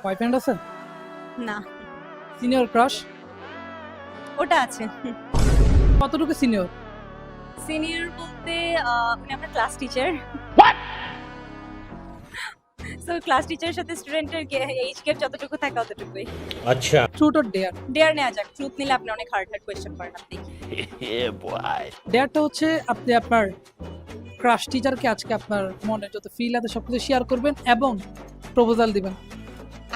Boyfriend আছে? না, senior crush? ওটা আছে। কতটুকু সিনিয়র? সিনিয়র বলতে উনি আমার ক্লাস টিচার। সো ক্লাস টিচারের সাথে স্টুডেন্টের এইজ গ্যাপ যতটুকু থাকে অতটুকুই। अच्छा ট্রুথ অর ডেয়ার? ডেয়ার নেওয়া যাক, ট্রুথ নিলে আপনি অনেক হার্ড কোয়েশ্চেন করেন আপনি। ডেয়ারটা হচ্ছে আপনি আপনার ক্রাশ টিচারকে আজকে আপনার মনে যত ফিল আছে সবকিছু শেয়ার করবেন এবং প্রপোজাল দিবেন।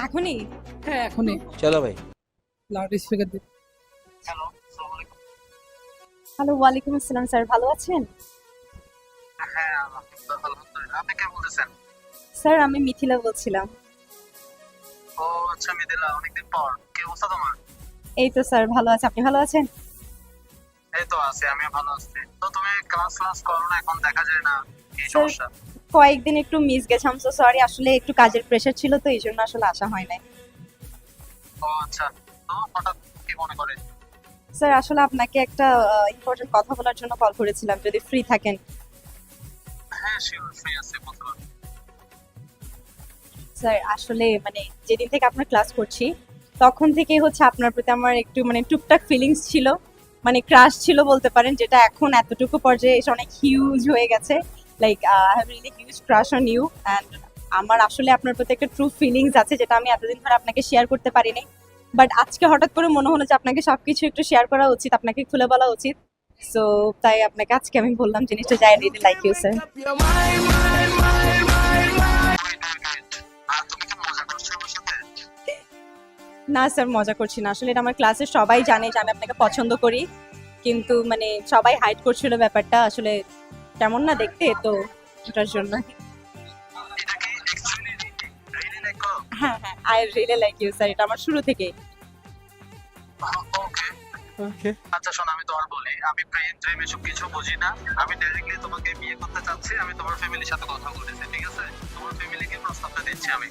এখনই? হ্যাঁ এখনই। चलो भाई লাউড স্পিকার দিন। হ্যালো, আসসালামু আলাইকুম। হ্যালো, ওয়ালাইকুম আসসালাম স্যার, ভালো আছেন? হ্যাঁ, আলহামদুলিল্লাহ। আপনি কে বলতেছেন? স্যার আমি মিথিলা বলছিলাম। ও আচ্ছা, মিদিলা, অনেকদিন পর। কি অবস্থা তোমার? এই তো স্যার ভালো আছে, আপনি ভালো আছেন? এই তো আছি, আমিও ভালো আছি। তো তুমি ক্লাস করো না, এখন দেখা যায় না, কি স্যার, সমস্যা? কয়েকদিন একটু মিস গেছে, আম সো সরি, আসলে একটু কাজের প্রেশার ছিল তো এই জন্য আসলে আসা হয় নাই। ও আচ্ছা, তো হঠাৎ কি মনে করে? স্যার আসলে আপনাকে একটা ইম্পর্টেন্ট কথা বলার জন্য কল করেছিলাম, যদি ফ্রি থাকেন। হ্যাঁ শিওর, ফ্রি আছি, বলতে পারো। স্যার আসলে মানে যেদিন থেকে আপনার ক্লাস করছি তখন থেকেই হচ্ছে আপনার প্রতি আমার একটু মানে টুকটাক ফিলিংস ছিল, মানে ক্রাশ ছিল বলতে পারেন, যেটা এখন এতটুকু পর্যায়ে এসে অনেক হিউজ হয়ে গেছে। Like I have really huge crush on you and আমার আসলে আপনার প্রতি একটা ট্রু ফিলিংস আছে যেটা আমি এতদিন ধরে আপনাকে শেয়ার করতে পারিনি, বাট আজকে হঠাৎ করে মনে হলো যে আপনাকে সবকিছু একটু শেয়ার করা উচিত, আপনাকে খুলে বলা উচিত। সো তাই আপনাকে আজকে আমি বললাম জিনিসটা, যাই রিয়েলি লাইক ইউ স্যার। আর তুমি কি মজা করছো আমার সাথে? না স্যার, মজা করছি না, আসলে এটা আমার ক্লাসের সবাই জানে যে আমি আপনাকে পছন্দ করি, কিন্তু মানে সবাই হাইড করছিল ব্যাপারটা, আসলে কেমন না দেখতে, তো এটার জন্য। এটা কি অ্যাকচুয়ালি রিয়েলি লাইক করো? হ্যাঁ হ্যাঁ, I really like you sir, এটা আমার শুরু থেকে। ওকে ওকে। আচ্ছা শোনো, আমি তোমার বলি, আমি প্রেম এসব কিছু বুঝি না। আমি ডাইরেক্টলি তোমাকে বিয়ে করতে চাচ্ছি। আমি তোমার ফ্যামিলির সাথে কথা বলেছি, ঠিক আছে? তোমার ফ্যামিলিকে প্রস্তাবটা দিচ্ছি আমি।